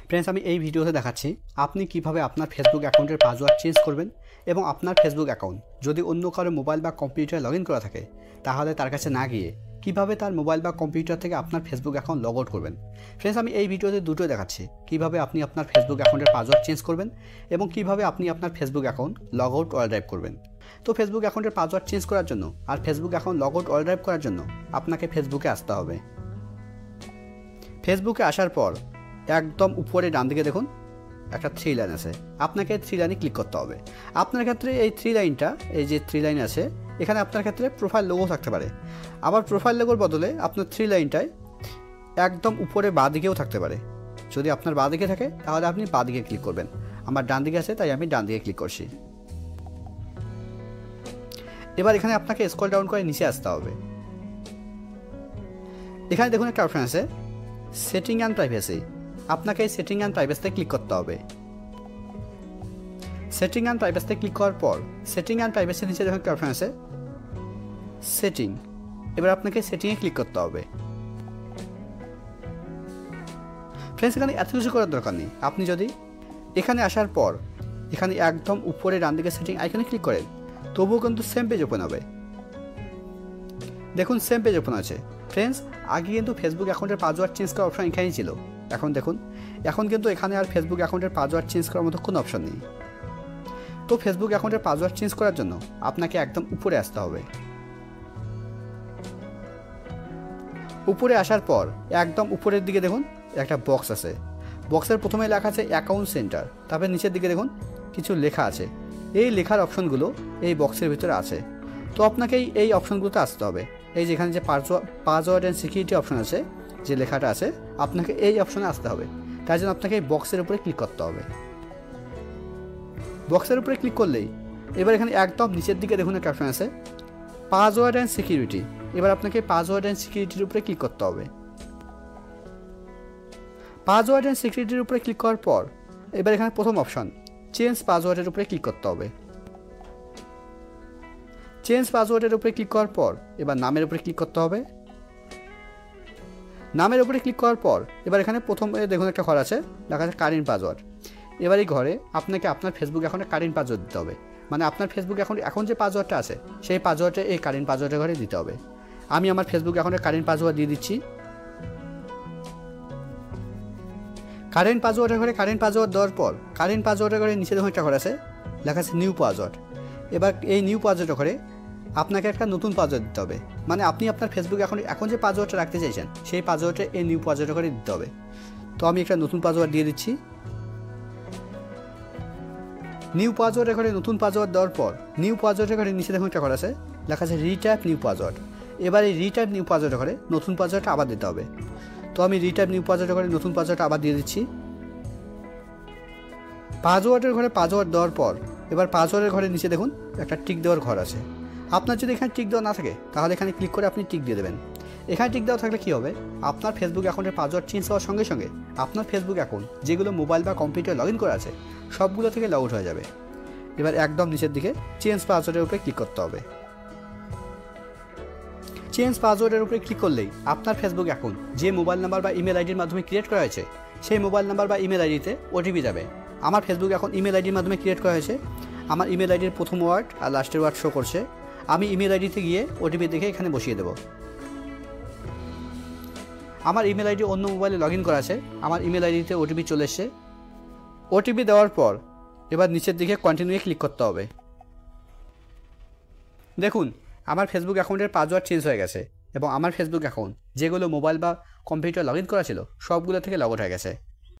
Friends, আমি এই ভিডিওতে দেখাচ্ছি আপনি কিভাবে আপনার ফেসবুক অ্যাকাউন্টের পাসওয়ার্ড চেঞ্জ করবেন এবং আপনার ফেসবুক অ্যাকাউন্ট যদি অন্য কারো মোবাইল বা কম্পিউটারে লগ ইন করা থাকে তাহলে তার কাছে না গিয়ে কিভাবে তার মোবাইল বা কম্পিউটার থেকে আপনার ফেসবুক অ্যাকাউন্ট লগ আউট করবেন। ফ্রেন্ডস, আমি এই ভিডিওতে দুটো দেখাচ্ছি কিভাবে আপনি আপনার ফেসবুক অ্যাকাউন্টের পাসওয়ার্ড চেঞ্জ করবেন এবং কিভাবে আপনি আপনার Facebook account log out all drive করবেন। তো ফেসবুক অ্যাকাউন্টের পাসওয়ার্ড চেঞ্জ করার জন্য আর Facebook account log out all drive করার জন্য আপনাকে ফেসবুকে আসতে হবে। ফেসবুকে আসার পর একদম উপরে ডান দিকে দেখুন একটা 3 লাইন আছে, আপনাকে 3 লাইনে ক্লিক করতে হবে। আপনার ক্ষেত্রে এই 3 লাইনটা, এই যে 3 লাইন আছে এখানে আপনার ক্ষেত্রে প্রোফাইল লোগো থাকতে পারে, আবার প্রোফাইল লোগোর বদলে আপনার 3 লাইনটায় একদম উপরে বাঁ দিকেও থাকতে পারে। যদি আপনার বাঁ দিকে থাকে তাহলে আপনি বাঁ দিকে ক্লিক করবেন, আমার ডান দিকে আছে তাই আমি ডান দিকে ক্লিক করছি। এবার এখানে আপনাকে স্ক্রল ডাউন করে নিচে আসতে হবে। এখানে দেখুন একটা অপশন আছে সেটিং অ্যান্ড প্রাইভেসি, আপনাকে এই সেটিং অ্যান্ড প্রাইভেসিতে ক্লিক করতে হবে। সেটিং অ্যান্ড প্রাইভেসিতে ক্লিক করার পর সেটিং অ্যান্ড প্রাইভেসির নিচে দেখুন একটা অপশন আছে সেটিং, এবার আপনাকে সেটিংয়ে ক্লিক করতে হবে। ফ্রেন্ডস, এখানে এত কিছু করার দরকার নেই। আপনি যদি এখানে আসার পর এখানে একদম উপরে ডান দিকে সেটিং আইকনে ক্লিক করেন তবুও কিন্তু সেম পেজ ওপেন হবে। দেখুন সেম পেজ ওপেন আছে। ফ্রেন্ডস, আগে কিন্তু ফেসবুক অ্যাকাউন্টের পাসওয়ার্ড চেঞ্জ করার অপশন এখানেই ছিল, এখন দেখুন এখন কিন্তু এখানে আর ফেসবুক অ্যাকাউন্টের পাসওয়ার্ড চেঞ্জ করার মতো কোনো অপশন নেই। তো ফেসবুক অ্যাকাউন্টের পাসওয়ার্ড চেঞ্জ করার জন্য আপনাকে একদম উপরে আসতে হবে। উপরে আসার পর একদম উপরের দিকে দেখুন একটা বক্স আছে, বক্সের প্রথমে লেখা আছে অ্যাকাউন্ট সেন্টার, তারপরে নিচের দিকে দেখুন কিছু লেখা আছে। এই লেখার অপশনগুলো এই বক্সের ভিতরে আছে। তো আপনাকে এই অপশনগুলোতে আসতে হবে। এই যেখানে যে পাসওয়ার্ড অ্যান্ড সিকিউরিটি অপশন আছে, যে লেখাটা আছে, আপনাকে এই অপশনে আসতে হবে। তাই জন্য আপনাকে এই বক্সের উপরে ক্লিক করতে হবে। বক্সের উপরে ক্লিক করলেই এবার এখানে একদম নিচের দিকে দেখুন একটা অপশন আছে পাসওয়ার্ড অ্যান্ড সিকিউরিটি, এবার আপনাকে পাসওয়ার্ড অ্যান্ড সিকিউরিটির উপরে ক্লিক করতে হবে। পাসওয়ার্ড অ্যান্ড সিকিউরিটির উপরে ক্লিক করার পর এবার এখানে প্রথম অপশন চেঞ্জ পাসওয়ার্ডের উপরে ক্লিক করতে হবে। চেঞ্জ পাসওয়ার্ডের উপরে ক্লিক করার পর এবার নামের উপরে ক্লিক করতে হবে। নামের উপরে ক্লিক করার পর এবার এখানে প্রথমে দেখুন একটা ঘর আছে লেখা আছে কারেন্ট পাসওয়ার্ড, এবার এই ঘরে আপনাকে আপনার ফেসবুক অ্যাকাউন্টে কারেন্ট পাসওয়ার্ড দিতে হবে। মানে আপনার ফেসবুক অ্যাকাউন্টে এখন যে পাসওয়ার্ডটা আছে সেই পাসওয়ার্ডটা এই কারেন্ট পাসওয়ার্ডের ঘরে দিতে হবে। আমি আমার ফেসবুক অ্যাকাউন্টে কারেন্ট পাসওয়ার্ড দিয়ে দিচ্ছি। কারেন্ট পাসওয়ার্ডের ঘরে কারেন্ট পাসওয়ার্ড দেওয়ার পর কারেন্ট পাসওয়ার্ডের ঘরে নিচে দেখুন একটা ঘর আছে লেখা আছে নিউ পাসওয়ার্ড, এবার এই নিউ পাসওয়ার্ডের ঘরে আপনাকে একটা নতুন পাসওয়ার্ড দিতে হবে। মানে আপনি আপনার ফেসবুক অ্যাকাউন্টে এখন যে পাসওয়ার্ডটা রাখতে চাইছেন সেই পাসওয়ার্ডটা এই নিউ পাসওয়ার্ডের ঘরে দিতে হবে। তো আমি একটা নতুন পাসওয়ার্ড দিয়ে দিচ্ছি। নিউ পাসওয়ার্ডের ঘরে নতুন পাসওয়ার্ড দেওয়ার পর নিউ পাসওয়ার্ডের ঘরে নিচে দেখুন একটা ঘর আছে লেখা আছে রিটাইপ নিউ পাসওয়ার্ড, এবার এই রিটাইপ নিউ পাসওয়ার্ডের ঘরে নতুন পাসওয়ার্ডটা আবার দিতে হবে। তো আমি রিটাইপ নিউ পাসওয়ার্ডের ঘরে নতুন পাসওয়ার্ডটা আবার দিয়ে দিচ্ছি। পাসওয়ার্ডের ঘরে পাসওয়ার্ড দেওয়ার পর এবার পাসওয়ার্ডের ঘরে নিচে দেখুন একটা টিক দেওয়ার ঘর আছে। আপনার যদি এখানে টিক দেওয়া না থাকে তাহলে এখানে ক্লিক করে আপনি টিক দিয়ে দেবেন। এখানে টিক দেওয়া থাকলে কী হবে, আপনার ফেসবুক অ্যাকাউন্টের পাসওয়ার্ড চেঞ্জ হওয়ার সঙ্গে সঙ্গে আপনার ফেসবুক অ্যাকাউন্ট যেগুলো মোবাইল বা কম্পিউটারে লগ ইন করা আছে সবগুলো থেকে লগ আউট হয়ে যাবে। এবার একদম নিচের দিকে চেঞ্জ পাসওয়ার্ডের উপরে ক্লিক করতে হবে। চেঞ্জ পাসওয়ার্ডের উপরে ক্লিক করলেই আপনার ফেসবুক অ্যাকাউন্ট যে মোবাইল নাম্বার বা ইমেল আইডির মাধ্যমে ক্রিয়েট করা হয়েছে সেই মোবাইল নাম্বার বা ইমেল আইডিতে ওটিপি যাবে। আমার ফেসবুক অ্যাকাউন্ট ইমেল আইডির মাধ্যমে ক্রিয়েট করা হয়েছে, আমার ইমেল আইডির প্রথম ওয়ার্ড আর লাস্টের ওয়ার্ড শো করছে। আমি ইমেল আইডিতে গিয়ে ওটিপি দেখে এখানে বসিয়ে দেব। আমার ইমেল আইডি অন্য মোবাইলে লগ ইন করা আছে, আমার ইমেল আইডিতে ওটিপি চলে এসছে। ওটিপি দেওয়ার পর এবার নিচের দিকে কন্টিনিউয়ে ক্লিক করতে হবে। দেখুন আমার ফেসবুক অ্যাকাউন্টের পাসওয়ার্ড চেঞ্জ হয়ে গেছে এবং আমার ফেসবুক অ্যাকাউন্ট যেগুলো মোবাইল বা কম্পিউটার লগ ইন করা ছিল সবগুলো থেকে লগ আউট হয়ে গেছে।